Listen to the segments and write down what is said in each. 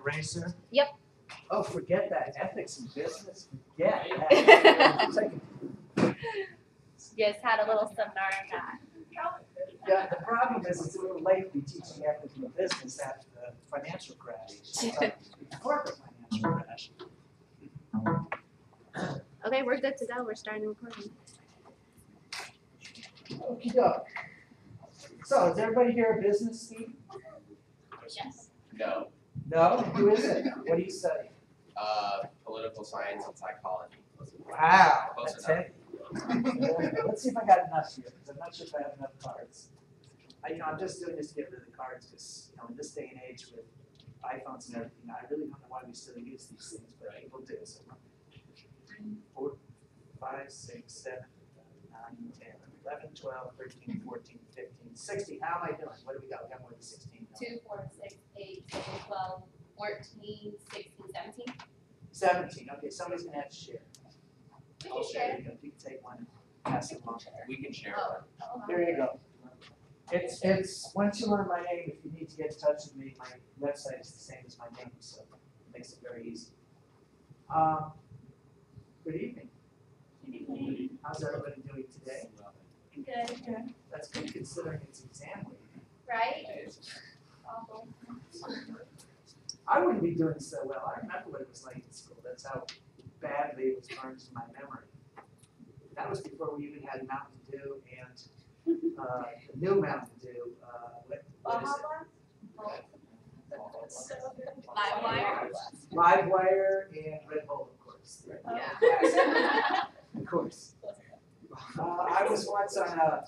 eraser? Yep. Oh, forget that. Ethics in business? Forget that. Just had a little seminar on that. Yeah, the problem is it's a little late to be teaching ethics in business after the financial crash. The corporate financial crash. Okay, we're good to go. We're starting the recording. Okie doke. So, is everybody here a business student? Yes. No. No? Who is it? What do you study? Political science and psychology. Wow, Close that's enough. heavy. Let's see if I got enough here, because I'm not sure if I have enough cards. I'm just doing this to get rid of the cards, because in this day and age with iPhones and everything, I really don't know why we still use these things, but people do. So 3, 4, 5, 6, 7, 9, 10, 11, 12, 13, 14, 15, 16. How am I doing? What do we got? We got more than 16. 2, 4, 6, 8, 7, 12, 14, 16, 17. 17. Okay, somebody's going to have to share. We can share. You can take one and pass it along. We can share Oh. one. There you go. It's once you learn my name, if you need to get in touch with me, my website is the same as my name, so it makes it very easy. Good evening. How's everybody doing today? Good. That's good considering it's exam week. Right? Awful. I wouldn't be doing so well. I remember what it was like in school. That's how badly it was burned into my memory. That was before we even had Mountain Dew and the new Mountain Dew. What is it? Livewire. Livewire and Red Bull, of course. Yeah. Of course. I was once on a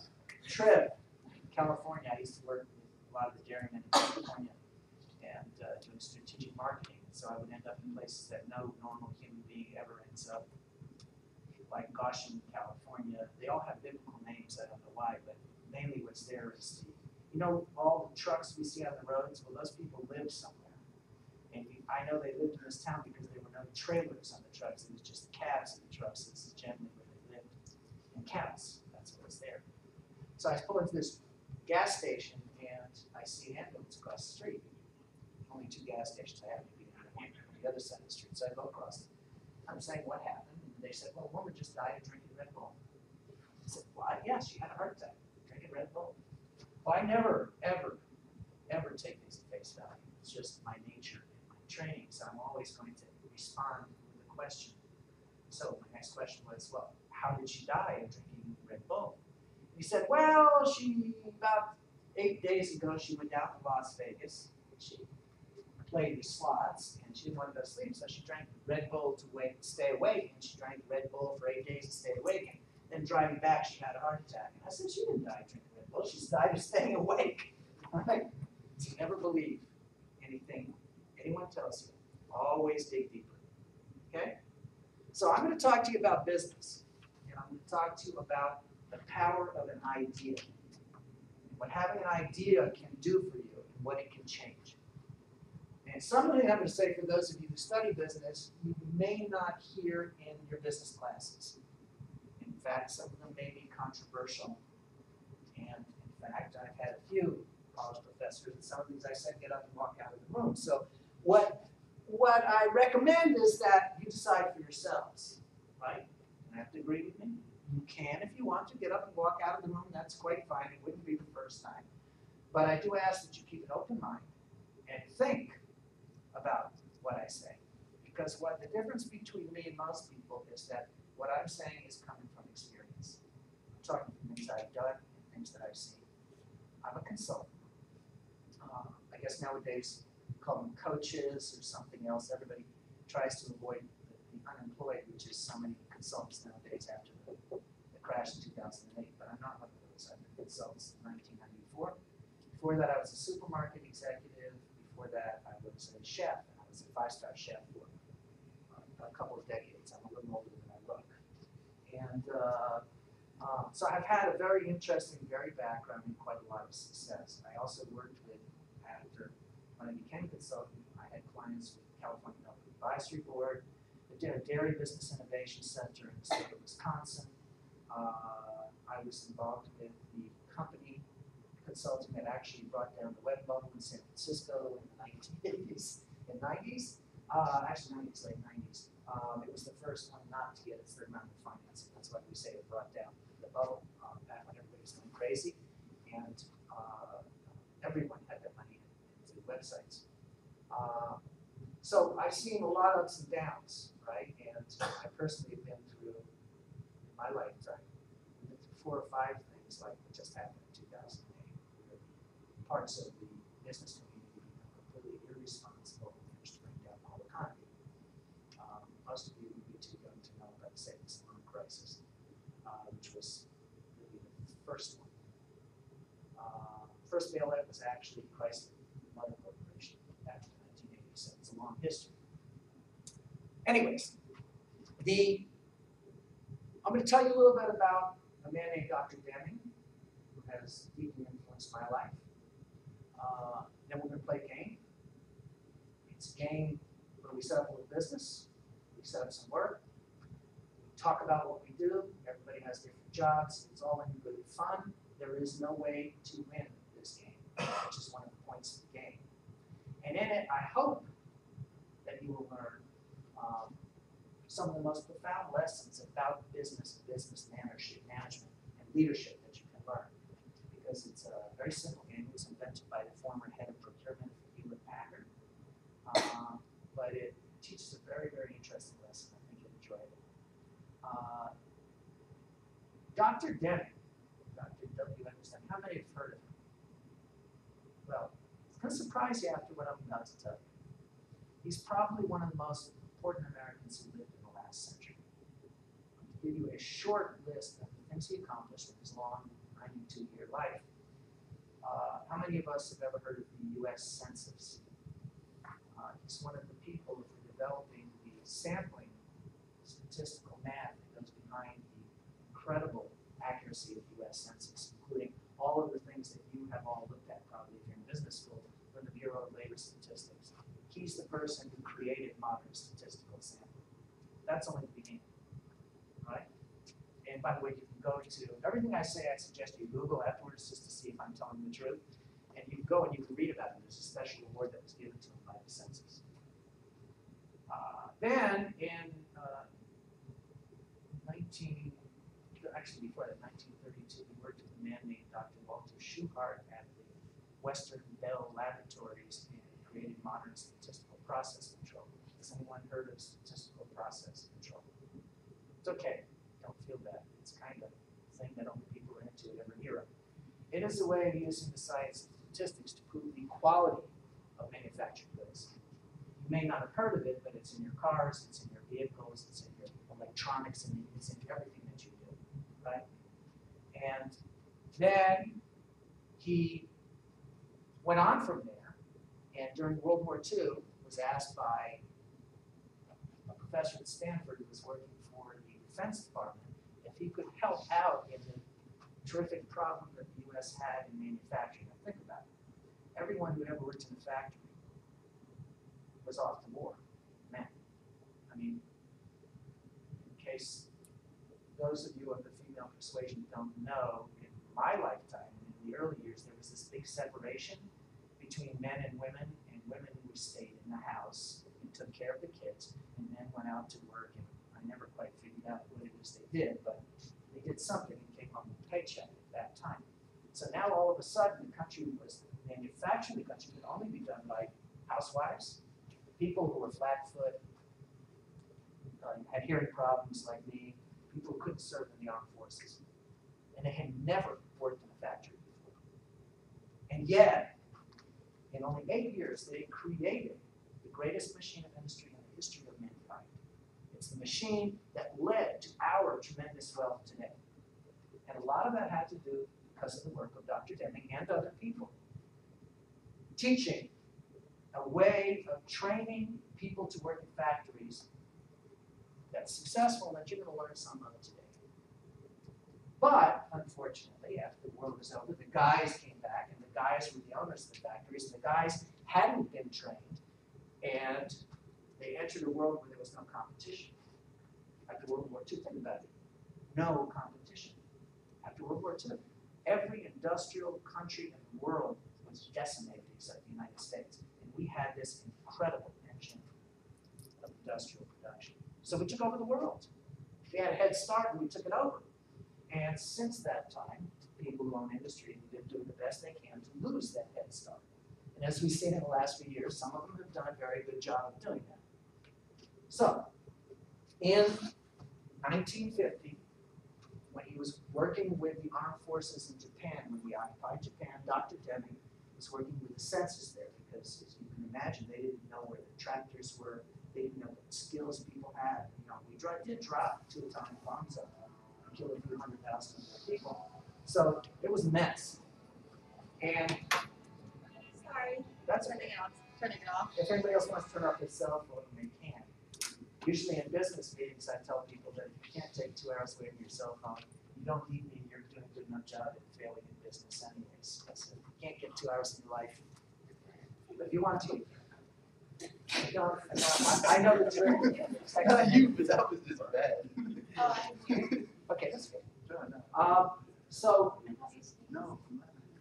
trip in California. I used to work with a lot of the dairymen in California and doing strategic marketing. So I would end up in places that no normal human being ever ends up. Like Goshen, California. They all have biblical names. I don't know why, but mainly what's there is all the trucks we see on the roads. Well, those people live somewhere. And I know they lived in this town because there were no trailers on the trucks. It was just cabs in the trucks. This is generally where they lived. And cows. That's what was there. So I pull into this gas station and I see an ambulance across the street. Only 2 gas stations. I happen to be on the other side of the street, so I go across it. I'm saying, what happened? And they said, well, a woman just died of drinking Red Bull. I said, what? Yeah, she had a heart attack drinking Red Bull. Well, I never, ever, ever take things at face value. It's just my nature and my training, so I'm always going to respond with a question. So my next question was, well, how did she die of drinking Red Bull? And he said, well, about 8 days ago, she went down to Las Vegas. She played the slots, and she didn't want to go to sleep, so she drank Red Bull to stay awake, and she drank Red Bull for 8 days to stay awake, and then driving back, she had a heart attack. And I said, she didn't die drinking Red Bull, she died of staying awake. All right? So never believe anything anyone tells you. Always dig deeper. Okay? So I'm going to talk to you about business, and I'm going to talk to you about the power of an idea, what having an idea can do for you, and what it can change. And some of the things I'm going to say for those of you who study business, you may not hear in your business classes. In fact, some of them may be controversial. And in fact, I've had a few college professors, and some of these I said get up and walk out of the room. So what I recommend is that you decide for yourselves, right? You don't have to agree with me. You can, if you want to, get up and walk out of the room. That's quite fine. It wouldn't be the first time. But I do ask that you keep an open mind and think about what I say. Because what the difference between me and most people is that what I'm saying is coming from experience. I'm talking from things I've done and things that I've seen. I'm a consultant. I guess nowadays call them coaches or something else. Everybody tries to avoid the unemployed, which is so many consultants nowadays after the crash in 2008. But I'm not one of those. I've been a consultant since 1994. Before that, I was a supermarket executive. Before that, I was a chef, and I was a 5-star chef for a couple of decades. I'm a little older than I look. And so I've had a very interesting, varied background and quite a lot of success. I also worked with, after when I became a consultant, I had clients with California Milk Advisory Board, the Dairy Business Innovation Center in the state of Wisconsin. I was involved with the company consulting that actually brought down the web bubble in San Francisco in the 1980s. in the 90s, actually 90s, late 90s. It was the first one not to get its third round of financing. That's why we say it brought down the bubble back when everybody was going crazy, and everyone had their money into websites. So I've seen a lot of ups and downs, right? And I personally have been through, in my lifetime, I've been through 4 or 5 things like what just happened in 2008, where parts of the business community become completely irresponsible and managed to bring down the whole economy. Most of you would be too young to know about the savings and loan crisis, which was really the first one. First bailout was actually Chrysler Motor Corporation back in 1987. It's a long history. Anyways, I'm going to tell you a little bit about a man named Dr. Deming, who has deeply influenced my life. Then we're going to play a game. It's a game where we set up a little business, we set up some work, we talk about what we do. Everybody has different jobs. It's all in good fun. There is no way to win this game, which is one of the points of the game. And in it, I hope that you will learn some of the most profound lessons about business management, and leadership that you can learn. Because it's a very simple game. It was invented by the former head of procurement for Hewlett Packard. But it teaches a very, very interesting lesson. I think you'll enjoy it. Dr. Deming, Dr. W. Emerson, how many have heard of him? Well, it's going to surprise you after what I'm about to tell you. He's probably one of the most important Americans who lived in the last century. To give you a short list of the things he accomplished in his long 92-year life, how many of us have ever heard of the U.S. Census? He's one of the people who are developing the sampling statistical math that goes behind the incredible accuracy of the U.S. Census, including all of the things that you have all looked at probably if you're in business school from the Bureau of Labor Statistics. He's the person who created modern statistical sampling. That's only the beginning, right? And by the way, you can go to, everything I say I suggest you Google afterwards just to see if I'm telling the truth. And you can go and you can read about it. There's a special award that was given to him by the census. Then in actually before that, 1932, we worked with a man named Dr. Walter Schuhart at the Western Bell Laboratories and created modern statistical process control. Has anyone heard of statistical process control? It's okay. Don't feel bad. It's kind of a thing that only people are into ever hear of. It is a way of using the science of statistics to prove the quality of manufactured goods. You may not have heard of it, but it's in your cars, it's in your vehicles, it's in your electronics, and it's in everything that you do, right? And then he went on from there, and during World War II was asked by a professor at Stanford who was working for the Defense Department if he could help out in the terrific problem that the U.S. had in manufacturing. Now think about it. Everyone who ever worked in a factory was off to war. Men. I mean, in case those of you of the female persuasion don't know, in my lifetime, in the early years, there was this big separation between men and women who stayed in the house and took care of the kids, and men went out to work, and I never quite figured out what it is they did, but they did something and came home with a paycheck at that time. So now all of a sudden the country was, manufacturing the country could only be done by housewives, people who were flat-foot, had hearing problems like me, people who couldn't serve in the armed forces. And they had never worked in a factory before. And yet, in only 8 years, they created the greatest machine of industry in the history of mankind. It's the machine that led to our tremendous wealth today. And a lot of that had to do because of the work of Dr. Deming and other people. Teaching a way of training people to work in factories that's successful that you're going to learn some of today. But, unfortunately, after the war was over, the guys came back, and the guys were the owners of the factories, and the guys hadn't been trained, and they entered a world where there was no competition. After World War II, think about it. No competition. After World War II, every industrial country in the world was decimated except the United States. And we had this incredible industrial production. So we took over the world. We had a head start and we took it over. And since that time, people who own industry have been doing the best they can to lose that head start. And as we've seen in the last few years, some of them have done a very good job of doing that. So, in 1950, when he was working with the armed forces in Japan, when we occupied Japan, Dr. Deming was working with the census there because, as you can imagine, they didn't know where the tractors were, they didn't know what skills people had. You know, we did drop 2 atomic bombs on them and killed a few 100,000 people. So it was a mess. And Sorry, that's turning it off. if anybody else wants to turn off their cell phone, they can. Usually in business meetings, I tell people that if you can't take 2 hours away from your cell phone, you don't need me, you're doing a good enough job at failing in business anyways. Because you can't get 2 hours in your life. But if you want to, you don't, I know the trick. Not you, but that was just bad. Oh, I'm here. Okay, that's good. So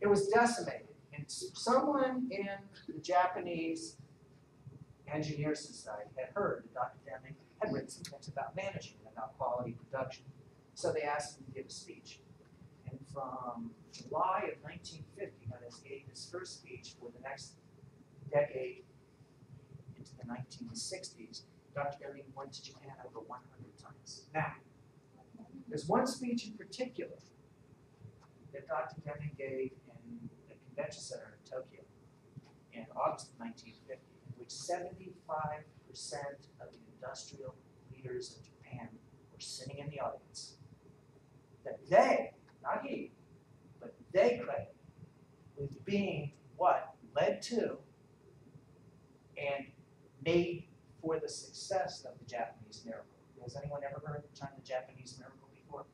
it was decimated. And someone in the Japanese Engineer Society had heard that Dr. Deming had written some things about managing and about quality production. So they asked him to give a speech. And from July of 1950, when he gave his first speech for the next decade into the 1960s, Dr. Deming went to Japan over 100 times. Now, there's one speech in particular that Dr. Deming gave in the convention center in Tokyo in August of 1950, in which 75% of the industrial leaders of Japan were sitting in the audience. That they, not he, but they credit with being what led to and made for the success of the Japanese miracle. Has anyone ever heard of the Japanese miracle before?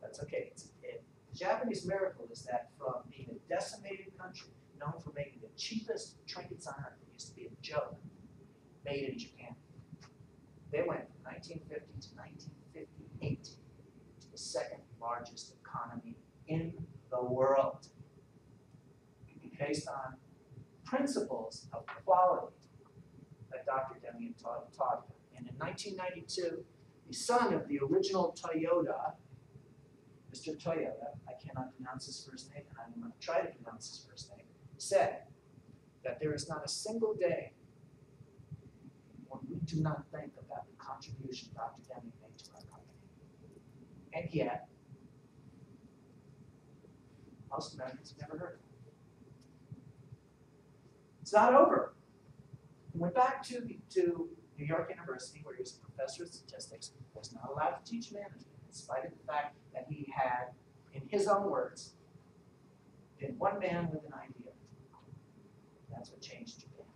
That's okay. The Japanese miracle is that from being a decimated country, known for making the cheapest trinkets on earth, that used to be a joke, made in Japan. They went from 1950 to 1958 to the second largest economy in the world, based on principles of quality that Dr. Deming taught them. And in 1992, the son of the original Toyota, Mr. Toyota, I cannot pronounce his first name, and I'm going to try to pronounce his first name, said that there is not a single day when we do not think about the contribution Dr. Deming made to our company. And yet, most Americans have never heard of him. It's not over. He went back to New York University, where he was a professor of statistics, was not allowed to teach management, in spite of the fact that he had, in his own words, been one man with an idea. That's what changed Japan.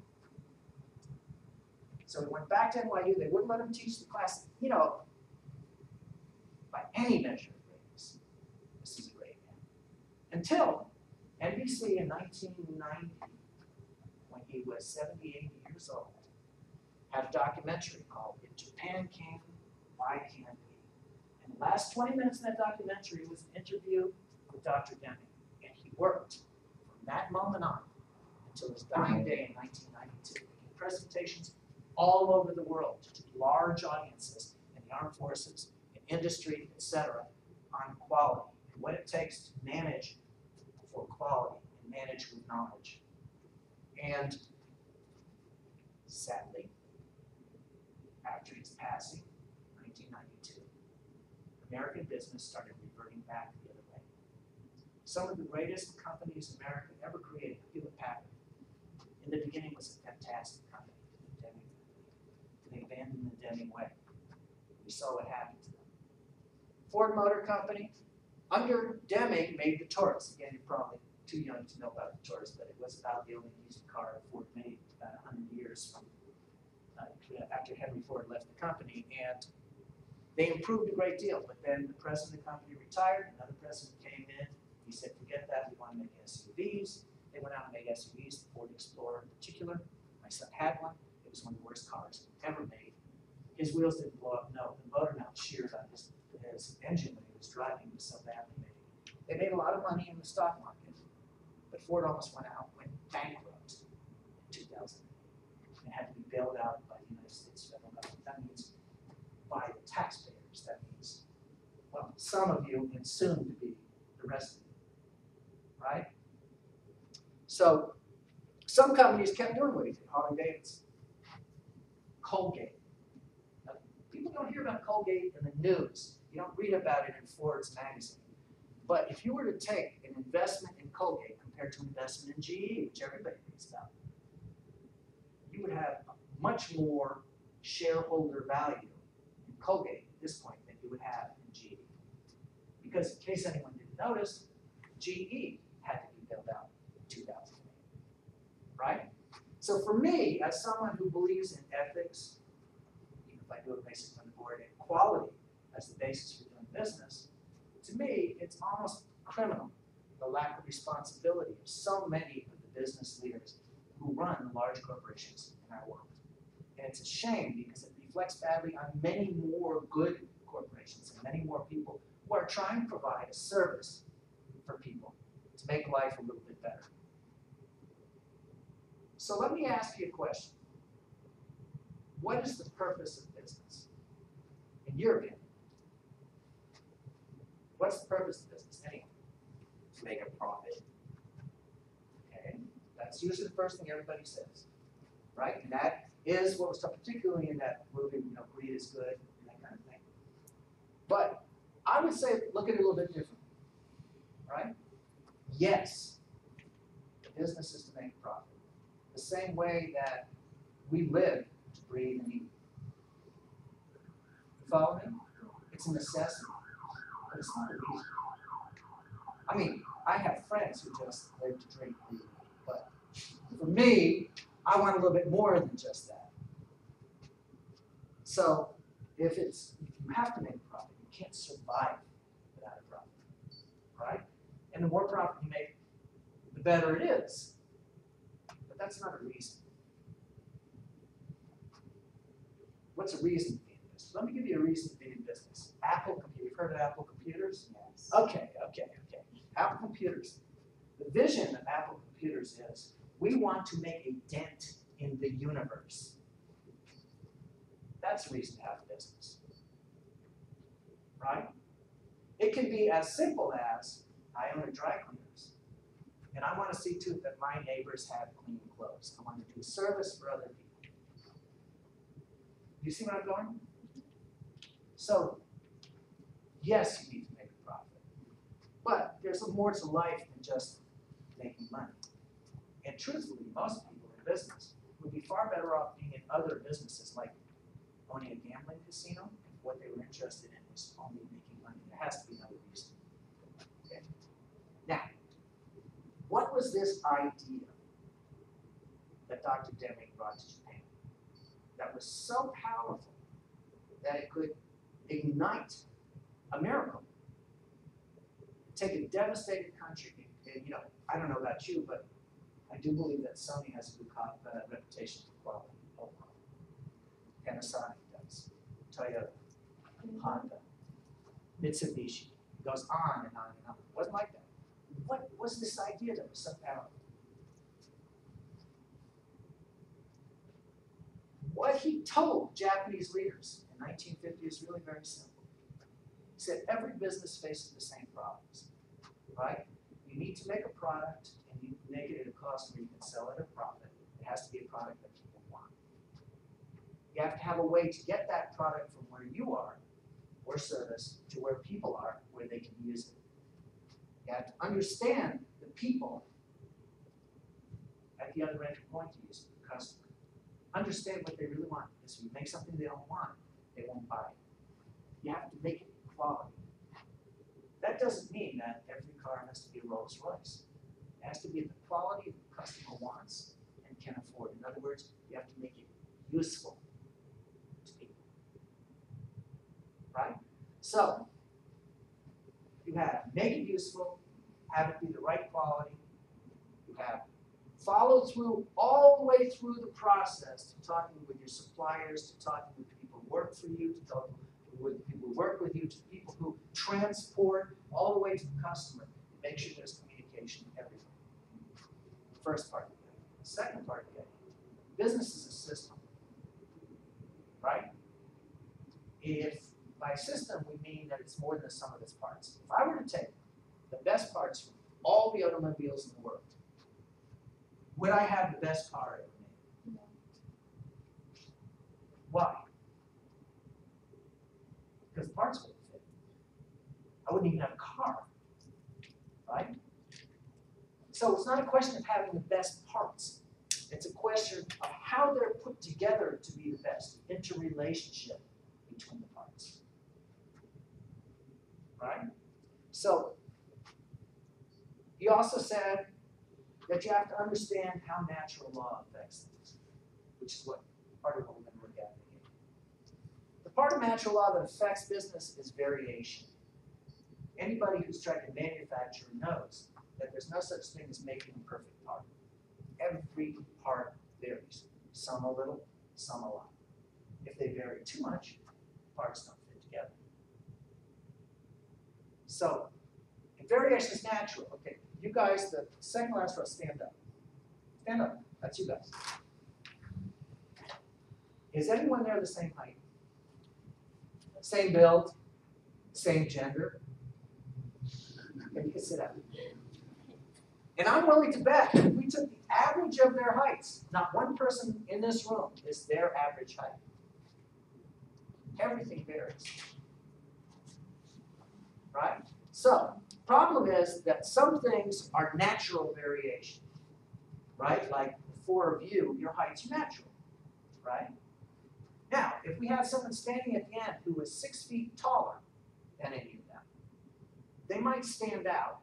So he went back to NYU. They wouldn't let him teach the class. You know, by any measure of greatness, this is a great man. Until NBC in 1990, when he was 70, 80 years old, had a documentary called If Japan Can, Why Can't We? And the last 20 minutes of that documentary was an interview with Dr. Deming. And he worked from that moment on until his dying day in 1992, making presentations all over the world to large audiences in the armed forces, in industry, etc., on quality and what it takes to manage for quality and manage with knowledge. And sadly, after his passing, 1992, American business started reverting back the other way. Some of the greatest companies America ever created, Hewlett Packard, in the beginning was a fantastic company. They abandoned the Deming way. We saw what happened to them. Ford Motor Company, under Deming, made the Taurus. Again, you're probably too young to know about the Taurus, but it was about the only used car Ford made about 100 years from after Henry Ford left the company, and they improved a great deal. But then the president of the company retired, another president came in, he said, forget that, we want to make SUVs. They went out and made SUVs, the Ford Explorer in particular. My son had one. It was one of the worst cars ever made. His wheels didn't blow up, no. The motor mount sheared on his engine when he was driving. It was so badly made. They made a lot of money in the stock market, but Ford almost went bankrupt in 2008. It had to be bailed out by the United States federal government. That by the taxpayers. That means, well, some of you and soon to be the rest of you, right? So some companies kept doing what he did. Harley-Davidson, Colgate. Now, people don't hear about Colgate in the news. You don't read about it in Forbes magazine. But if you were to take an investment in Colgate compared to investment in GE, which everybody reads about, you would have much more shareholder value in Colgate at this point than you would have in GE. Because in case anyone didn't notice, GE had to be built out in 2008, right? So for me, as someone who believes in ethics, even if I do it based on the board, and quality as the basis for doing business, to me, it's almost criminal, the lack of responsibility of so many of the business leaders who run the large corporations in our world. And it's a shame because it reflects badly on many more good corporations and many more people who are trying to provide a service for people to make life a little bit better. So let me ask you a question. What is the purpose of business, in your opinion? What's the purpose of business, anyone? To make a profit. Okay, that's usually the first thing everybody says, right? And that is what was taught, particularly in that movie, greed is good, and that kind of thing. But I would say, look at it a little bit differently, right? Yes, business is to make a profit. The same way that we live to breathe and eat. You follow me? It's a necessity, but it's not a reason. I mean, I have friends who just live to drink, breathe, and eat, but for me, I want a little bit more than just that. So if you have to make a profit, you can't survive without a profit, right? And the more profit you make, the better it is. But that's not a reason. What's a reason to be in business? Let me give you a reason to be in business. Apple Computer. You've heard of Apple Computers? Yes. Okay. Apple Computers. The vision of Apple Computers is we want to make a dent in the universe. That's a reason to have a business, right? It can be as simple as I own a dry cleaners, and I want to see to it that my neighbors have clean clothes. I want to do a service for other people. You see where I'm going? So, yes, you need to make a profit, but there's more to life than just making money. And truthfully, most people in business would be far better off being in other businesses like owning a gambling casino if what they were interested in was only making money. There has to be another reason. Okay. Now, what was this idea that Dr. Deming brought to Japan that was so powerful that it could ignite a miracle? Take a devastated country, and I don't know about you, but I do believe that Sony has a good reputation for quality overall. Panasonic does, Toyota, Honda, Mitsubishi, it goes on and on and on. It wasn't like that. What was this idea that was so powerful? What he told Japanese leaders in 1950 is really very simple. He said every business faces the same problems, right? You need to make a product and you make it at a cost where you can sell it at a profit. It has to be a product that people want. You have to have a way to get that product from where you are, or service, to where people are, where they can use it. You have to understand the people at the other entry point to use it, the customer. Understand what they really want, because if you make something they don't want, they won't buy it. You have to make it quality. That doesn't mean that every car has to be a Rolls Royce. It has to be the quality the customer wants and can afford. In other words, you have to make it useful to people. Right? So, you have make it useful, have it be the right quality, you have follow through all the way through the process to talking with your suppliers, to talking with the people who work for you, to talking with the people who work with you, to the people who transport all the way to the customer. Make sure there's communication everywhere. The first part of the idea. The second part of the idea. Business is a system, right? if by system we mean that it's more than the sum of its parts. If I were to take the best parts from all the automobiles in the world, would I have the best car ever made? No. Why? Because the parts wouldn't fit. I wouldn't even have a car, right? So it's not a question of having the best parts. It's a question of how they're put together to be the best, the interrelationship between the parts. Right? So, he also said that you have to understand how natural law affects things, which is what part of what we're going to look at again. The part of natural law that affects business is variation. Anybody who's tried to manufacture knows that there's no such thing as making a perfect part. Every part varies. Some a little, some a lot. If they vary too much, parts don't fit together. So, if variation is natural, okay, you guys, the second last row, stand up. Stand up. That's you guys. Is everyone there the same height? Same build? Same gender? And you can sit up. And I'm willing to bet if we took the average of their heights, not one person in this room is their average height. Everything varies. Right? So, problem is that some things are natural variation. Right? Like the four of you, your height's natural. Right? Now, if we have someone standing at the end who is 6 feet taller than any of them, they might stand out.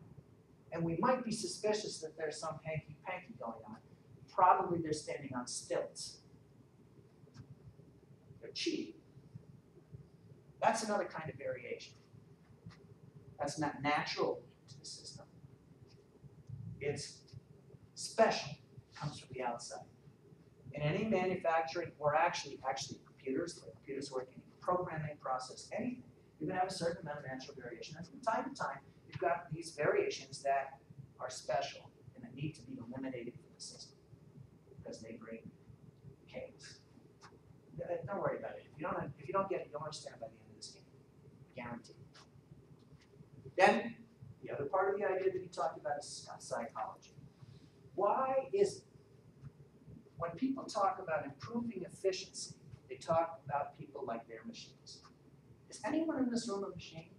And we might be suspicious that there's some hanky-panky going on. Probably they're standing on stilts. They're cheating. That's another kind of variation. That's not natural to the system. It's special. It comes from the outside. In any manufacturing, or actually computers, like computers working in programming process, anything, you're going to have a certain amount of natural variation. And from time to time, you've got these variations that are special and that need to be eliminated from the system because they bring chaos. Don't worry about it. If you don't get it, you'll understand by the end of this game. Guaranteed. Then, the other part of the idea that he talked about is psychology. Why is it when people talk about improving efficiency, they talk about people like they're machines? Is anyone in this room a machine?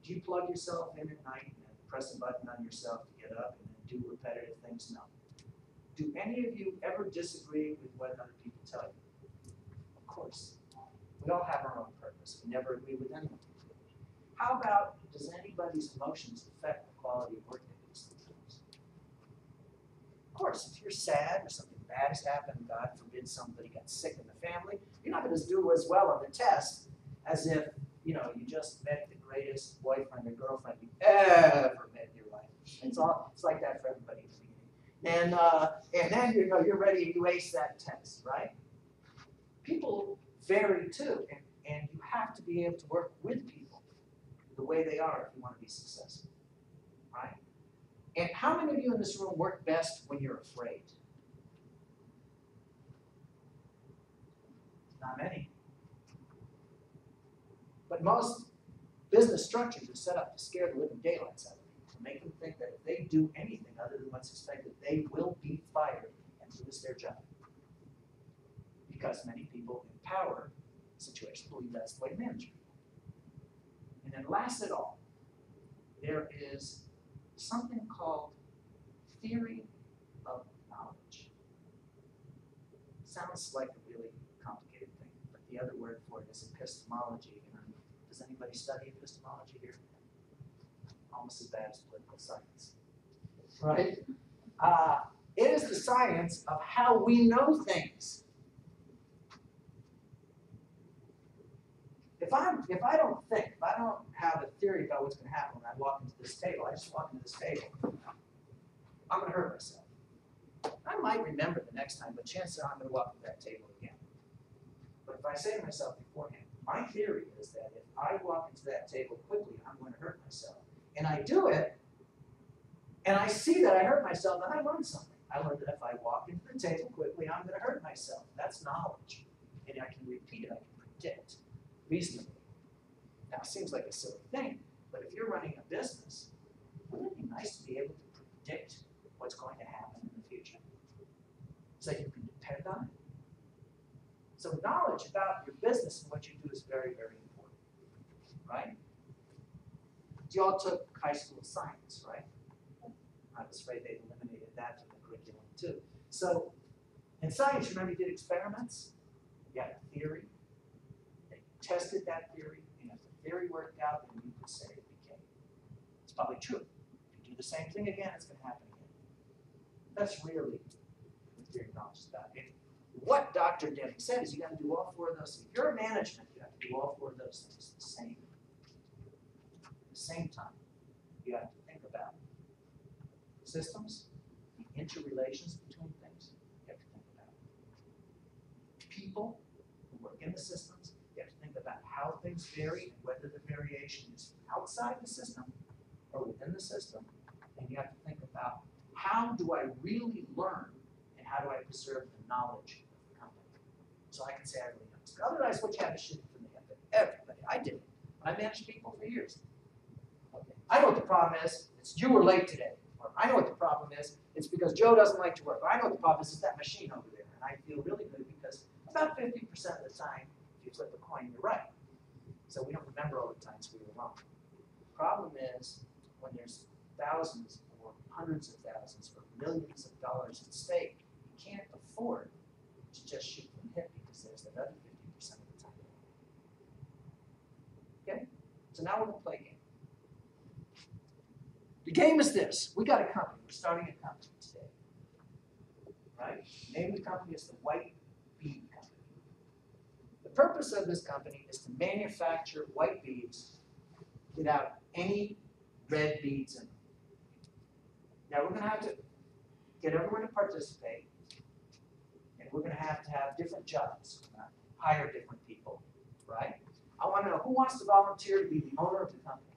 Do you plug yourself in at night and press a button on yourself to get up and then do repetitive things? No. Do any of you ever disagree with what other people tell you? Of course. We all have our own purpose. We never agree with anyone. How about, does anybody's emotions affect the quality of work they do sometimes? Of course, if you're sad or something bad has happened, God forbid somebody got sick in the family, you're not going to do as well on the test as if, you just met the greatest boyfriend or girlfriend you ever met in your life. It's like that for everybody at the beginning. And then you're ready to ace that test, right? People vary too, and you have to be able to work with people the way they are if you want to be successful, right? And how many of you in this room work best when you're afraid? Not many. But most business structures are set up to scare the living daylights out of people, to make them think that if they do anything other than what's expected, they will be fired and lose their job. Because many people in power situations believe that's the way to manage people. And then last of all, there is something called theory of knowledge. Sounds like a really complicated thing, but the other word for it is epistemology. Does anybody study epistemology here? Almost as bad as political science. Right? It is the science of how we know things. If I don't have a theory about what's going to happen when I walk into this table, I just walk into this table, I'm going to hurt myself. I might remember the next time, but chances are I'm going to walk to that table again. But if I say to myself beforehand, my theory is that if I walk into that table quickly, I'm going to hurt myself. And I do it, and I see that I hurt myself, and I learn something. I learned that if I walk into the table quickly, I'm going to hurt myself. That's knowledge. and I can repeat it, I can predict reasonably. Now, it seems like a silly thing, but if you're running a business, wouldn't it be nice to be able to predict what's going to happen in the future? So you can depend on it. So knowledge about your business and what you do is very, very important, right? You all took high school science, right? I was afraid they eliminated that from the curriculum too. So in science, remember you did experiments? You had a theory. They tested that theory, and if the theory worked out, then you could say it became. It's probably true. If you do the same thing again, it's going to happen again. That's really what theory of knowledge is about. And what Dr. Deming said is you got to do all four of those things. If you're a management, you have to do all four of those things at the same time. You have to think about systems, the interrelations between things. You have to think about people who work in the systems. You have to think about how things vary and whether the variation is outside the system or within the system. And you have to think about how do I really learn and how do I preserve the knowledge of the company. So I can say I really know this. Otherwise, what you have is shit from everybody. I did it. I managed people for years. Okay. I know what the problem is. It's you were late today. Or I know what the problem is. It's because Joe doesn't like to work. Or I know what the problem is. It's that machine over there. And I feel really good because about 50% of the time, if you flip a coin, you're right. So we don't remember all the times we were wrong. The problem is when there's thousands or hundreds of thousands or millions of dollars at stake, you can't afford to just shoot from hip because there's that other 50% of the time. Okay? So now we're going to play a game. The game is this. We got a company. We're starting a company today. Right? The name of the company is the White Bead Company. The purpose of this company is to manufacture white beads without any red beads in them. Now we're going to have to get everyone to participate, and we're going to have different jobs. We're going to hire different people, right? I want to know who wants to volunteer to be the owner of the company.